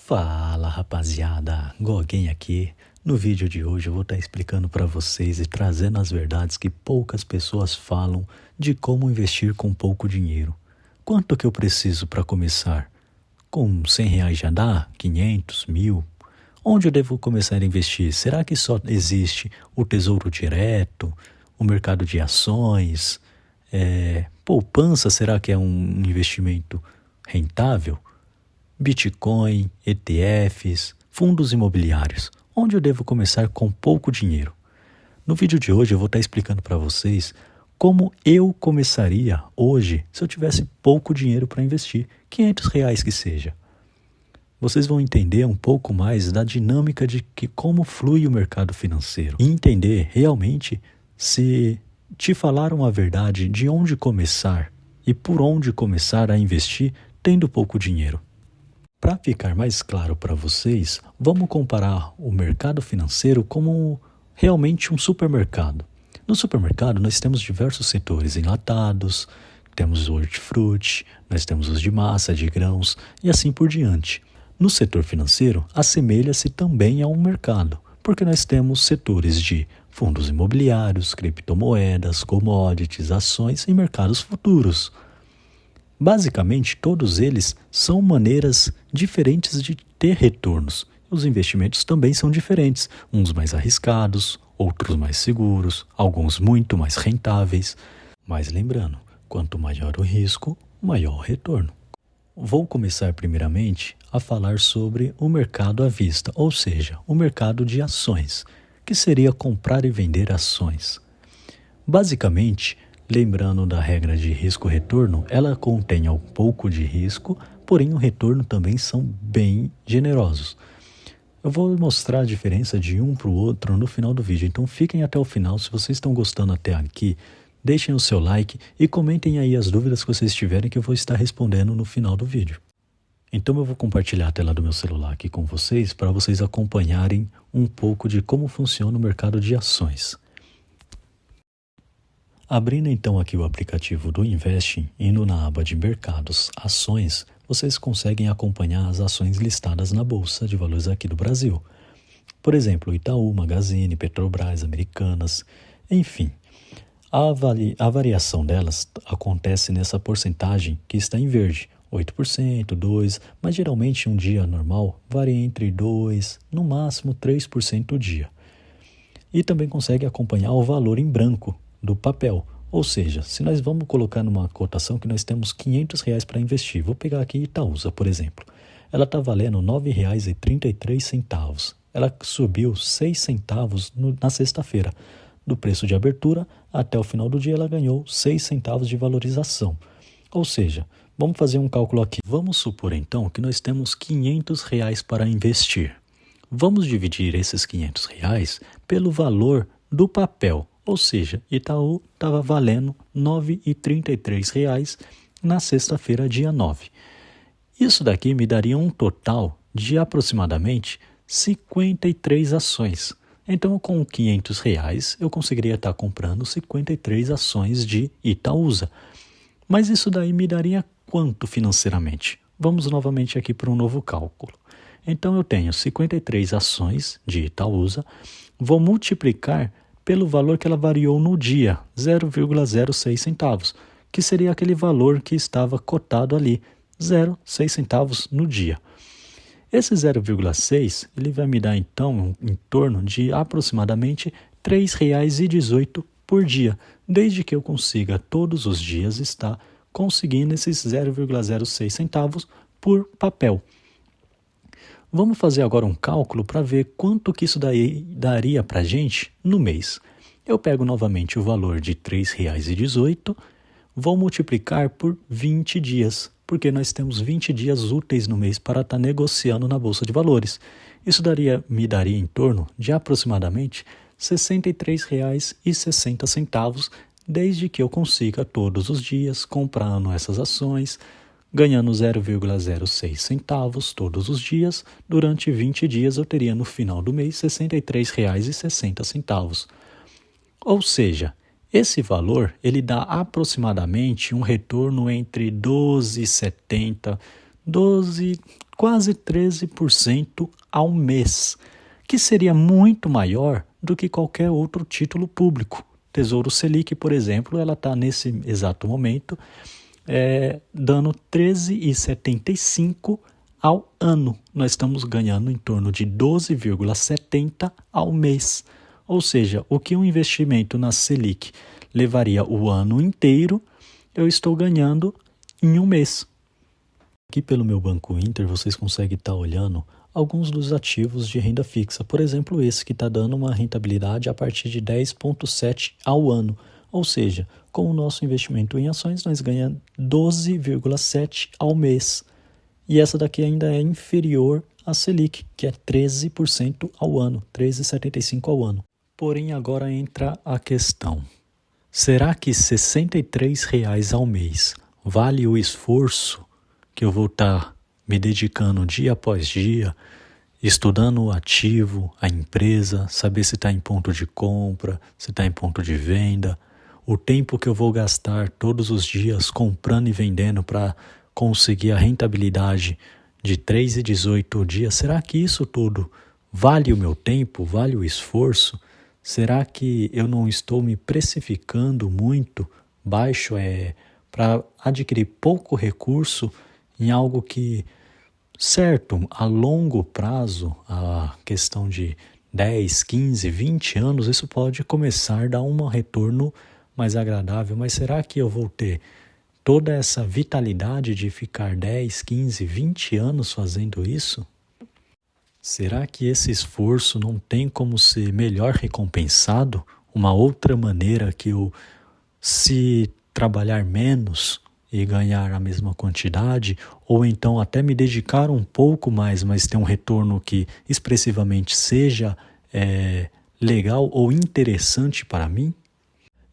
Fala rapaziada, Goguem aqui. No vídeo de hoje eu vou estar explicando para vocês e trazendo as verdades que poucas pessoas falam de como investir com pouco dinheiro. Quanto que eu preciso para começar? Com R$ 100 já dá? 500, 1000? Onde eu devo começar a investir? Será que só existe o Tesouro Direto, o mercado de ações? Poupança, será que é um investimento rentável? Bitcoin, ETFs, fundos imobiliários. Onde eu devo começar com pouco dinheiro? No vídeo de hoje eu vou estar explicando para vocês como eu começaria hoje se eu tivesse pouco dinheiro para investir, R$ 500 que seja. Vocês vão entender um pouco mais da dinâmica de como flui o mercado financeiro e entender realmente se te falaram a verdade de onde começar e por onde começar a investir tendo pouco dinheiro. Para ficar mais claro para vocês, vamos comparar o mercado financeiro como realmente um supermercado. No supermercado nós temos diversos setores enlatados, temos o hortifruti, nós temos os de massa, de grãos e assim por diante. No setor financeiro, assemelha-se também a um mercado, porque nós temos setores de fundos imobiliários, criptomoedas, commodities, ações e mercados futuros. Basicamente, todos eles são maneiras diferentes de ter retornos. Os investimentos também são diferentes, uns mais arriscados, outros mais seguros, alguns muito mais rentáveis. Mas lembrando, quanto maior o risco, maior o retorno. Vou começar primeiramente a falar sobre o mercado à vista, ou seja, o mercado de ações, que seria comprar e vender ações. Basicamente, lembrando da regra de risco-retorno, ela contém um pouco de risco, porém o retorno também são bem generosos. Eu vou mostrar a diferença de um para o outro no final do vídeo, então fiquem até o final. Se vocês estão gostando até aqui, deixem o seu like e comentem aí as dúvidas que vocês tiverem que eu vou estar respondendo no final do vídeo. Então eu vou compartilhar a tela do meu celular aqui com vocês para vocês acompanharem um pouco de como funciona o mercado de ações. Abrindo então aqui o aplicativo do Investing, indo na aba de mercados, ações, vocês conseguem acompanhar as ações listadas na Bolsa de Valores aqui do Brasil. Por exemplo, Itaú, Magazine, Petrobras, Americanas, enfim. A variação delas acontece nessa porcentagem que está em verde, 8%, 2%, mas geralmente um dia normal varia entre 2%, no máximo 3% o dia. E também consegue acompanhar o valor em branco do papel, ou seja, se nós vamos colocar numa cotação que nós temos R$ 500 para investir, vou pegar aqui Itaúsa, por exemplo, ela está valendo R$ 9,33, ela subiu 6 centavos na sexta-feira, do preço de abertura até o final do dia ela ganhou 6 centavos de valorização, ou seja, vamos fazer um cálculo aqui, vamos supor então que nós temos R$ 500 para investir, vamos dividir esses R$ 500 pelo valor do papel. Ou seja, Itaú estava valendo R$ 9,33 na sexta-feira, dia 9. Isso daqui me daria um total de aproximadamente 53 ações. Então, com R$ 500 eu conseguiria estar comprando 53 ações de Itaúsa. Mas isso daí me daria quanto financeiramente? Vamos novamente aqui para um novo cálculo. Então, eu tenho 53 ações de Itaúsa, vou multiplicar pelo valor que ela variou no dia, 0,06 centavos, que seria aquele valor que estava cotado ali, 0,6 centavos no dia. Esse 0,6 ele vai me dar então em torno de aproximadamente R$ 3,18 por dia, desde que eu consiga todos os dias estar conseguindo esses 0,06 centavos por papel. Vamos fazer agora um cálculo para ver quanto que isso daí daria para a gente no mês. Eu pego novamente o valor de R$ 3,18, vou multiplicar por 20 dias, porque nós temos 20 dias úteis no mês para estar negociando na Bolsa de Valores. Isso me daria em torno de aproximadamente R$ 63,60, desde que eu consiga todos os dias comprando essas ações, ganhando 0,06 centavos todos os dias. Durante 20 dias eu teria no final do mês R$ 63,60. Ou seja, esse valor ele dá aproximadamente um retorno entre 12,70, quase 13% ao mês, que seria muito maior do que qualquer outro título público. Tesouro Selic, por exemplo, ela está nesse exato momento dando 13,75 ao ano. Nós estamos ganhando em torno de 12,70 ao mês. Ou seja, o que um investimento na Selic levaria o ano inteiro, eu estou ganhando em um mês. Aqui pelo meu Banco Inter, vocês conseguem estar olhando alguns dos ativos de renda fixa. Por exemplo, esse que está dando uma rentabilidade a partir de 10,7 ao ano. Ou seja, com o nosso investimento em ações, nós ganhamos 12,7 ao mês. E essa daqui ainda é inferior à Selic, que é 13% ao ano, 13,75 ao ano. Porém, agora entra a questão. Será que R$ 63 ao mês vale o esforço que eu vou estar me dedicando dia após dia, estudando o ativo, a empresa, saber se está em ponto de compra, se está em ponto de venda, o tempo que eu vou gastar todos os dias comprando e vendendo para conseguir a rentabilidade de 3,18 dias? Será que isso tudo vale o meu tempo, vale o esforço? Será que eu não estou me precificando muito baixo para adquirir pouco recurso em algo que, certo, a longo prazo, a questão de 10, 15, 20 anos, isso pode começar a dar um retorno mais agradável, mas será que eu vou ter toda essa vitalidade de ficar 10, 15, 20 anos fazendo isso? Será que esse esforço não tem como ser melhor recompensado? Uma outra maneira que eu, se trabalhar menos e ganhar a mesma quantidade, ou então até me dedicar um pouco mais, mas ter um retorno que expressivamente seja legal ou interessante para mim?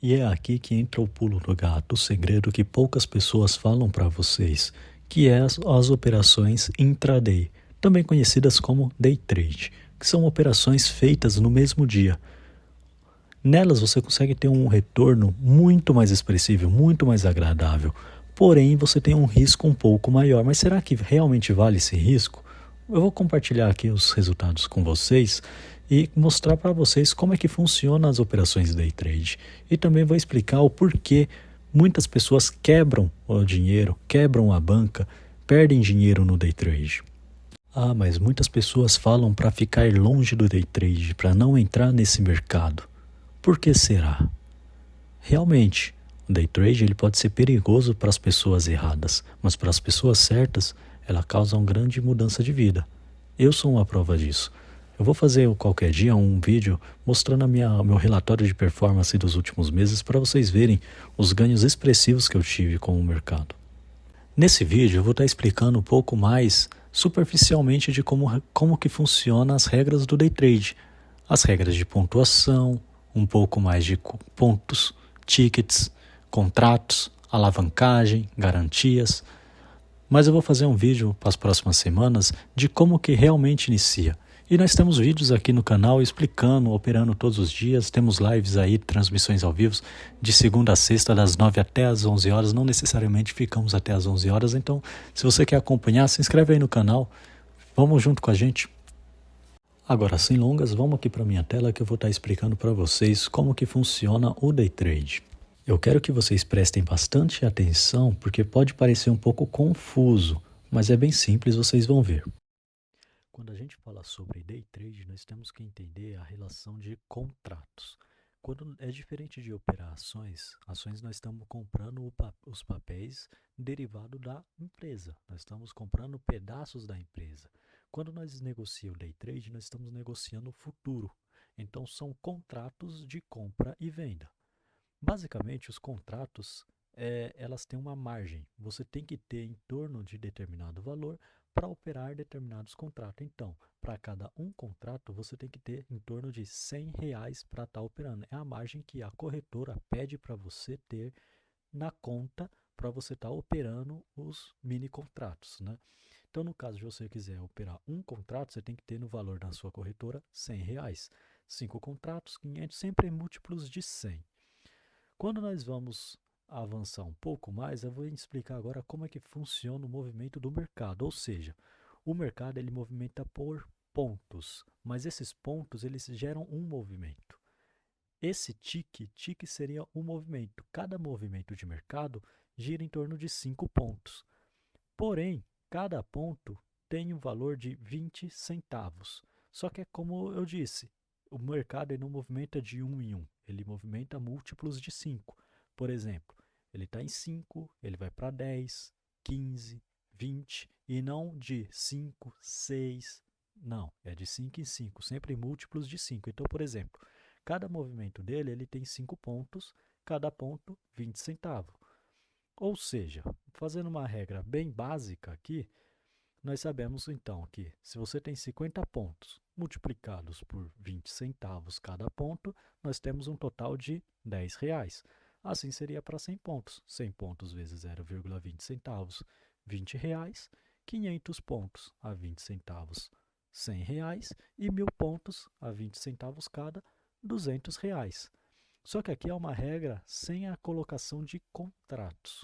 E é aqui que entra o pulo do gato, o segredo que poucas pessoas falam para vocês, que é as operações intraday, também conhecidas como day trade, que são operações feitas no mesmo dia. Nelas você consegue ter um retorno muito mais expressivo, muito mais agradável, porém você tem um risco um pouco maior. Mas será que realmente vale esse risco? Eu vou compartilhar aqui os resultados com vocês e mostrar para vocês como é que funcionam as operações day trade. E também vou explicar o porquê muitas pessoas quebram o dinheiro, quebram a banca, perdem dinheiro no day trade. Ah, mas muitas pessoas falam para ficar longe do day trade, para não entrar nesse mercado. Por que será? Realmente, o day trade ele pode ser perigoso para as pessoas erradas, mas para as pessoas certas, ela causa uma grande mudança de vida. Eu sou uma prova disso. Eu vou fazer qualquer dia um vídeo mostrando meu relatório de performance dos últimos meses para vocês verem os ganhos expressivos que eu tive com o mercado. Nesse vídeo eu vou estar explicando um pouco mais superficialmente de como que funciona as regras do day trade, as regras de pontuação, um pouco mais de pontos, tickets, contratos, alavancagem, garantias. Mas eu vou fazer um vídeo para as próximas semanas de como que realmente inicia. E nós temos vídeos aqui no canal explicando, operando todos os dias. Temos lives aí, transmissões ao vivo, de segunda a sexta, das 9 até as 11 horas. Não necessariamente ficamos até as 11 horas. Então, se você quer acompanhar, se inscreve aí no canal. Vamos junto com a gente. Agora, sem longas, vamos aqui para minha tela que eu vou estar explicando para vocês como que funciona o day trade. Eu quero que vocês prestem bastante atenção porque pode parecer um pouco confuso, mas é bem simples, vocês vão ver. Quando a gente fala sobre day trade, nós temos que entender a relação de contratos. Quando é diferente de operações, ações nós estamos comprando os papéis derivados da empresa. Nós estamos comprando pedaços da empresa. Quando nós negociamos o day trade, nós estamos negociando o futuro. Então são contratos de compra e venda. Basicamente, os contratos, elas têm uma margem. Você tem que ter em torno de determinado valor para operar determinados contratos. Então, para cada um contrato, você tem que ter em torno de R$ 100 para estar operando. É a margem que a corretora pede para você ter na conta para você estar operando os mini contratos, né? Então, no caso de você quiser operar um contrato, você tem que ter no valor da sua corretora R$ 100. 5 contratos, 500, sempre em múltiplos de 100. Quando nós vamos avançar um pouco mais, eu vou explicar agora como é que funciona o movimento do mercado, ou seja, O mercado ele movimenta por pontos, mas esses pontos eles geram um movimento. Esse tique seria um movimento. Cada movimento de mercado gira em torno de 5 pontos. Porém, cada ponto tem um valor de 20 centavos. Só que é como eu disse, o mercado ele não movimenta de um em um, ele movimenta múltiplos de 5. Por exemplo, ele está em 5, ele vai para 10, 15, 20 e não de 5, 6, não, é de 5 em 5, sempre múltiplos de 5. Então, por exemplo, cada movimento dele ele tem 5 pontos, cada ponto 20 centavos. Ou seja, fazendo uma regra bem básica aqui, nós sabemos então que se você tem 50 pontos multiplicados por 20 centavos cada ponto, nós temos um total de R$10. Assim seria para 100 pontos. 100 pontos vezes 0,20 centavos, R$20. 500 pontos a 20 centavos, R$100. E 1.000 pontos a 20 centavos cada, R$200. Só que aqui é uma regra sem a colocação de contratos.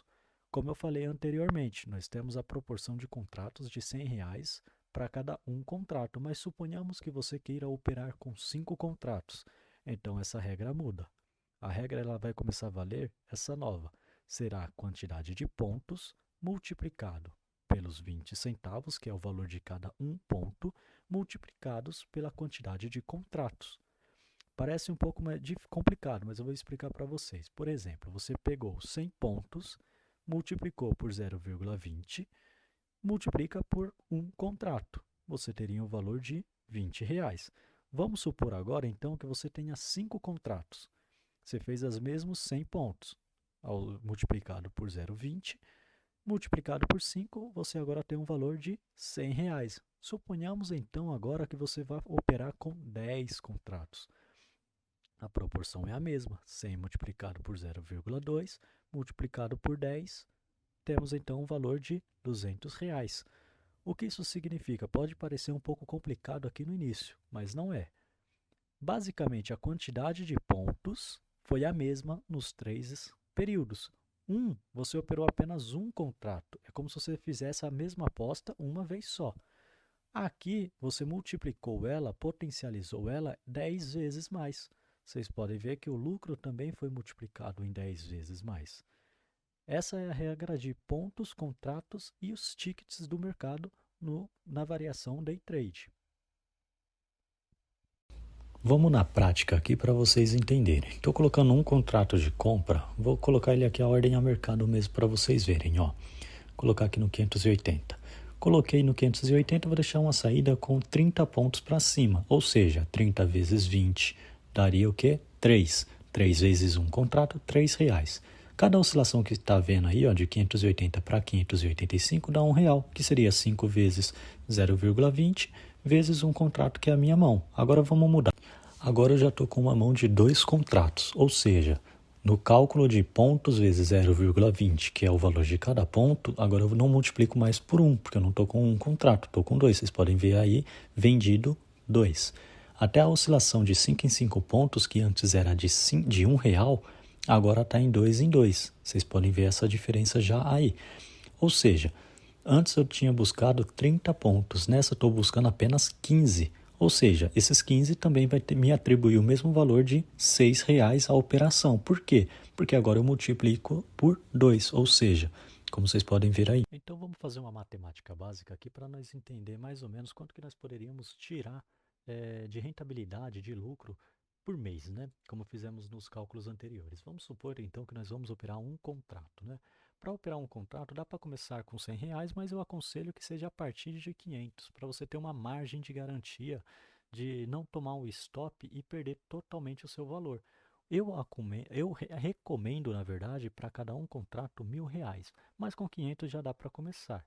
Como eu falei anteriormente, nós temos a proporção de contratos de R$100 para cada um contrato, mas suponhamos que você queira operar com 5 contratos. Então essa regra muda. A regra ela vai começar a valer essa nova. Será a quantidade de pontos multiplicado pelos 20 centavos, que é o valor de cada um ponto, multiplicados pela quantidade de contratos. Parece um pouco mais complicado, mas eu vou explicar para vocês. Por exemplo, você pegou 100 pontos, multiplicou por 0,20, multiplica por um contrato. Você teria um valor de R$20. Vamos supor agora, então, que você tenha 5 contratos. Você fez os mesmos 100 pontos. Multiplicado por 0,20, multiplicado por 5, você agora tem um valor de R$100. Suponhamos, então, agora que você vai operar com 10 contratos. A proporção é a mesma, 100 multiplicado por 0,2, multiplicado por 10, temos então um valor de R$200. O que isso significa? Pode parecer um pouco complicado aqui no início, mas não é. Basicamente, a quantidade de pontos foi a mesma nos 3 períodos. Você operou apenas um contrato, é como se você fizesse a mesma aposta uma vez só. Aqui, você multiplicou ela, potencializou ela 10 vezes mais. Vocês podem ver que o lucro também foi multiplicado em 10 vezes mais. Essa é a regra de pontos, contratos e os tickets do mercado na variação day trade. Vamos na prática aqui para vocês entenderem. Estou colocando um contrato de compra, vou colocar ele aqui a ordem a mercado mesmo para vocês verem. Ó. Colocar aqui no 580. Coloquei no 580, vou deixar uma saída com 30 pontos para cima, ou seja, 30 vezes 20 daria o quê? 3. 3 vezes um contrato, R$3. Cada oscilação que está vendo aí, ó, de 580 para 585, dá R$1, que seria 5 vezes 0,20 vezes um contrato que é a minha mão. Agora vamos mudar. Agora eu já estou com uma mão de 2 contratos, ou seja, no cálculo de pontos vezes 0,20, que é o valor de cada ponto, agora eu não multiplico mais por 1, porque eu não estou com um contrato, estou com 2. Vocês podem ver aí, vendido 2. Até a oscilação de 5 em 5 pontos, que antes era de R$1, agora está em 2 em 2. Vocês podem ver essa diferença já aí. Ou seja, antes eu tinha buscado 30 pontos, nessa eu estou buscando apenas 15. Ou seja, esses 15 também vai me atribuir o mesmo valor de R$6 a operação. Por quê? Porque agora eu multiplico por 2, ou seja, como vocês podem ver aí. Então vamos fazer uma matemática básica aqui para nós entender mais ou menos quanto que nós poderíamos tirar de rentabilidade, de lucro por mês, né? Como fizemos nos cálculos anteriores. Vamos supor então que nós vamos operar um contrato, né? Para operar um contrato dá para começar com R$100, mas eu aconselho que seja a partir de 500, para você ter uma margem de garantia de não tomar um stop e perder totalmente o seu valor. Eu recomendo, na verdade, para cada um contrato R$1.000, mas com 500 já dá para começar.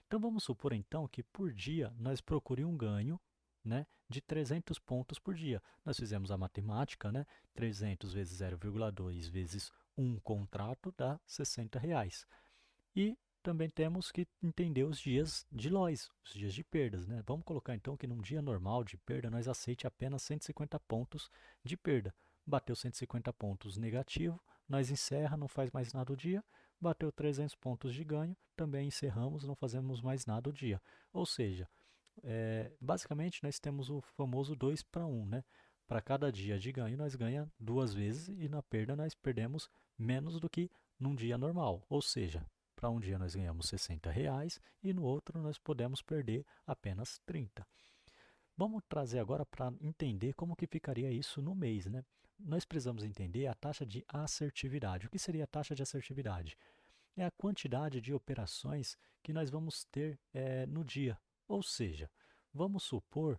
Então vamos supor então que por dia nós procuremos um ganho, né, de 300 pontos por dia. Nós fizemos a matemática, né? 300 vezes 0,2 vezes um contrato dá R$60. E também temos que entender os dias de loss, os dias de perdas, né? Vamos colocar então que num dia normal de perda nós aceite apenas 150 pontos de perda. Bateu 150 pontos negativo, nós encerra, não faz mais nada o dia, bateu 300 pontos de ganho, também encerramos, não fazemos mais nada o dia. Ou seja, basicamente nós temos o famoso 2 para 1, né? Para cada dia de ganho nós ganhamos 2 vezes e na perda nós perdemos menos do que num dia normal. Ou seja, para um dia nós ganhamos R$ 60 e no outro nós podemos perder apenas 30. Vamos trazer agora para entender como que ficaria isso no mês, né? Nós precisamos entender a taxa de assertividade. O que seria a taxa de assertividade? É a quantidade de operações que nós vamos ter no dia. Ou seja, vamos supor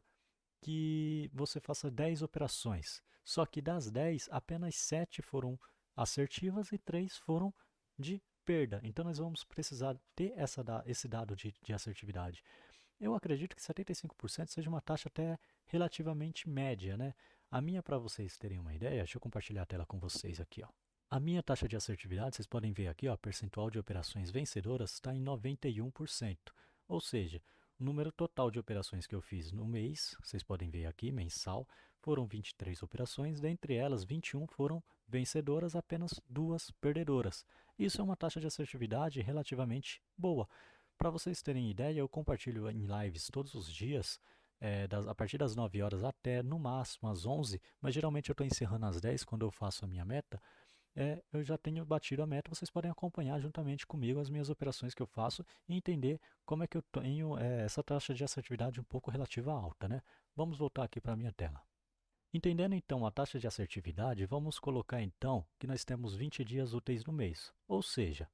que você faça 10 operações, só que das 10, apenas 7 foram assertivas e 3 foram de perda. Então, nós vamos precisar ter esse dado de assertividade. Eu acredito que 75% seja uma taxa até relativamente média, né? A minha, para vocês terem uma ideia, deixa eu compartilhar a tela com vocês aqui, ó. A minha taxa de assertividade, vocês podem ver aqui, ó, percentual de operações vencedoras está em 91%. Ou seja, o número total de operações que eu fiz no mês, vocês podem ver aqui, mensal, foram 23 operações, dentre elas 21 foram vencedoras, apenas 2 perdedoras. Isso é uma taxa de assertividade relativamente boa. Para vocês terem ideia, eu compartilho em lives todos os dias, a partir das 9 horas até no máximo às 11, mas geralmente eu estou encerrando às 10 quando eu faço a minha meta. Eu já tenho batido a meta, vocês podem acompanhar juntamente comigo as minhas operações que eu faço e entender como é que eu tenho essa taxa de assertividade um pouco relativa alta, né? Vamos voltar aqui para a minha tela. Entendendo então a taxa de assertividade, vamos colocar então que nós temos 20 dias úteis no mês, ou seja,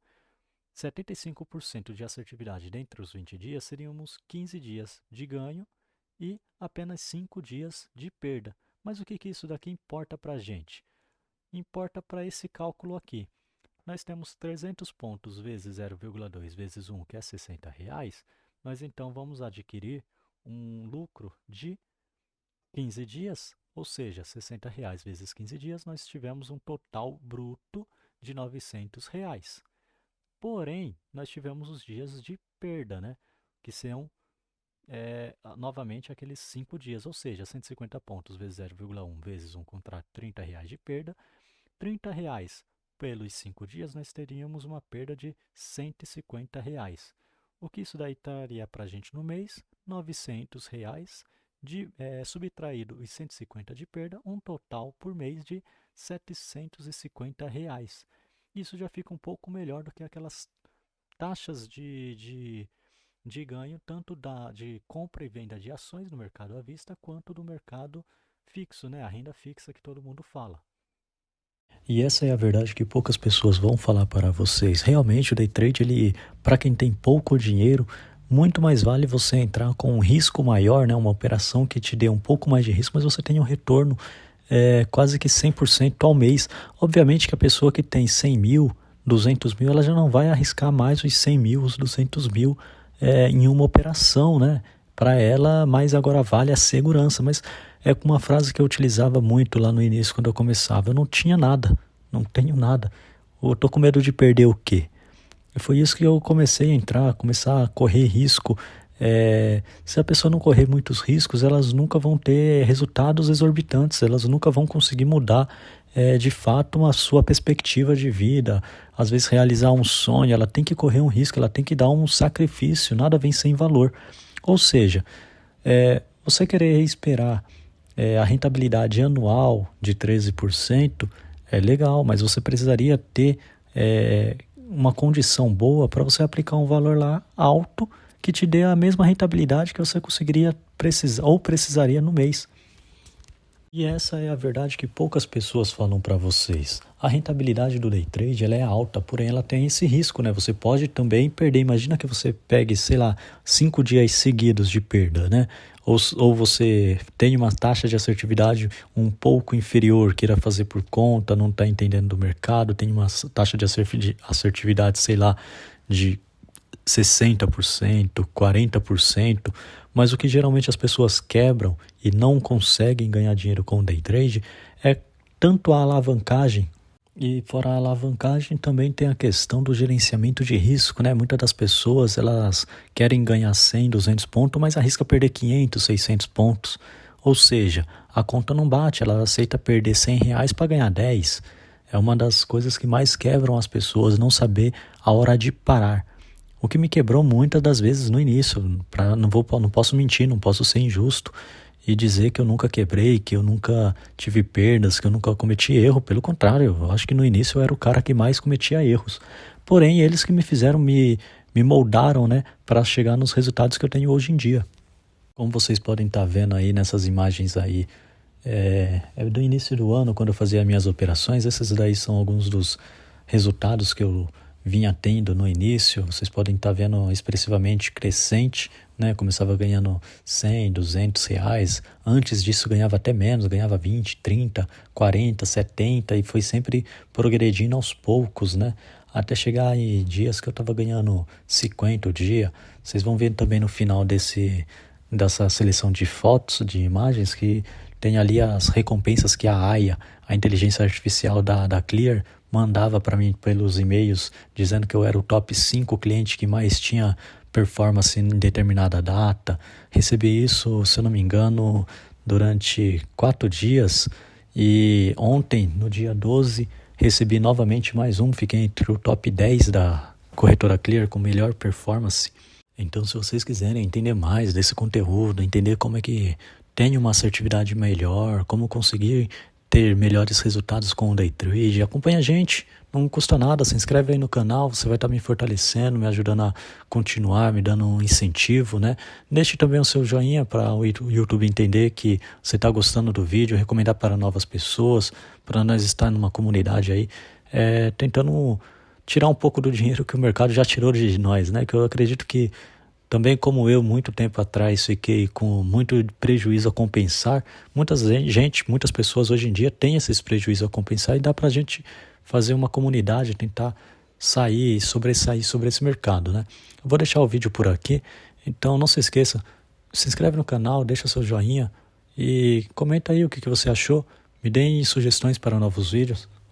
75% de assertividade dentre os 20 dias seríamos 15 dias de ganho e apenas 5 dias de perda. Mas o que isso daqui importa para a gente? Importa para esse cálculo aqui. Nós temos 300 pontos vezes 0,2 vezes 1, que é R$ 60. Nós então vamos adquirir um lucro de 15 dias, ou seja, R$ 60 vezes 15 dias, nós tivemos um total bruto de R$ 900. Porém, nós tivemos os dias de perda, né? Que são, novamente, aqueles 5 dias, ou seja, 150 pontos vezes 0,1 vezes 1 contra R$ 30 de perda. R$ 30 pelos 5 dias, nós teríamos uma perda de R$ 150. O que isso daí estaria para a gente no mês? R$ 900 subtraído os 150 de perda, um total por mês de R$ 750. Isso já fica um pouco melhor do que aquelas taxas de ganho, tanto de compra e venda de ações no mercado à vista, quanto do mercado fixo, né? A renda fixa que todo mundo fala. E essa é a verdade que poucas pessoas vão falar para vocês. Realmente o day trade, ele, para quem tem pouco dinheiro, muito mais vale você entrar com um risco maior, né? Uma operação que te dê um pouco mais de risco, mas você tenha um retorno quase que 100% ao mês. Obviamente que a pessoa que tem 100 mil, 200 mil, ela já não vai arriscar mais os 100 mil, os 200 mil em uma operação, né? Para ela, mais agora vale a segurança. Mas é uma frase que eu utilizava muito lá no início, quando eu começava. Eu não tinha nada, não tenho nada. Eu tô com medo de perder o quê? E foi isso que eu comecei a entrar, começar a correr risco. Se a pessoa não correr muitos riscos, elas nunca vão ter resultados exorbitantes, elas nunca vão conseguir mudar de fato a sua perspectiva de vida. Às vezes realizar um sonho, ela tem que correr um risco, ela tem que dar um sacrifício, nada vem sem valor. Ou seja, você querer esperar a rentabilidade anual de 13% é legal, mas você precisaria ter uma condição boa para você aplicar um valor lá alto que te dê a mesma rentabilidade que você conseguiria precisar ou precisaria no mês. E essa é a verdade que poucas pessoas falam para vocês. A rentabilidade do day trade ela é alta, porém ela tem esse risco, né? Você pode também perder. Imagina que você pegue, sei lá, 5 dias seguidos de perda, né? Ou você tem uma taxa de assertividade um pouco inferior, queira fazer por conta, não está entendendo do mercado, tem uma taxa de assertividade, sei lá, de 60%, 40%, mas o que geralmente as pessoas quebram e não conseguem ganhar dinheiro com o day trade é tanto a alavancagem, e fora a alavancagem também tem a questão do gerenciamento de risco, né? Muitas das pessoas, elas querem ganhar 100, 200 pontos, mas arrisca perder 500, 600 pontos, ou seja, a conta não bate, ela aceita perder R$ 100 para ganhar 10. É uma das coisas que mais quebram as pessoas, não saber a hora de parar. O que me quebrou muitas das vezes no início, não posso mentir, não posso ser injusto e dizer que eu nunca quebrei, que eu nunca tive perdas, que eu nunca cometi erro. Pelo contrário, eu acho que no início eu era o cara que mais cometia erros. Porém, eles que me fizeram, me moldaram, né, para chegar nos resultados que eu tenho hoje em dia. Como vocês podem estar vendo aí nessas imagens aí, é do início do ano, quando eu fazia minhas operações. Esses daí são alguns dos resultados que eu vinha tendo no início. Vocês podem estar vendo expressivamente crescente, né? Começava ganhando 100, 200 reais. Antes disso ganhava até menos, ganhava 20, 30, 40, 70 e foi sempre progredindo aos poucos, né? Até chegar em dias que eu estava ganhando 50 o dia. Vocês vão ver também no final dessa seleção de fotos, de imagens, que tem ali as recompensas que a AIA, a inteligência artificial da Clear, mandava para mim pelos e-mails, dizendo que eu era o top 5 cliente que mais tinha performance em determinada data. Recebi isso, se eu não me engano, durante 4 dias, e ontem, no dia 12, recebi novamente mais um, fiquei entre o top 10 da corretora Clear com melhor performance. Então, se vocês quiserem entender mais desse conteúdo, entender como é que tem uma assertividade melhor, como conseguir ter melhores resultados com o Day Trade, acompanha a gente, não custa nada, se inscreve aí no canal, você vai estar me fortalecendo, me ajudando a continuar, me dando um incentivo, né? Deixe também o seu joinha para o YouTube entender que você está gostando do vídeo, recomendar para novas pessoas, para nós estar numa comunidade aí, tentando tirar um pouco do dinheiro que o mercado já tirou de nós, né? Que eu acredito que também, como eu, muito tempo atrás, fiquei com muito prejuízo a compensar. Muitas pessoas hoje em dia têm esses prejuízos a compensar e dá pra gente fazer uma comunidade, tentar sair, sobressair sobre esse mercado, né? Eu vou deixar o vídeo por aqui, então não se esqueça, se inscreve no canal, deixa seu joinha e comenta aí o que você achou. Me deem sugestões para novos vídeos.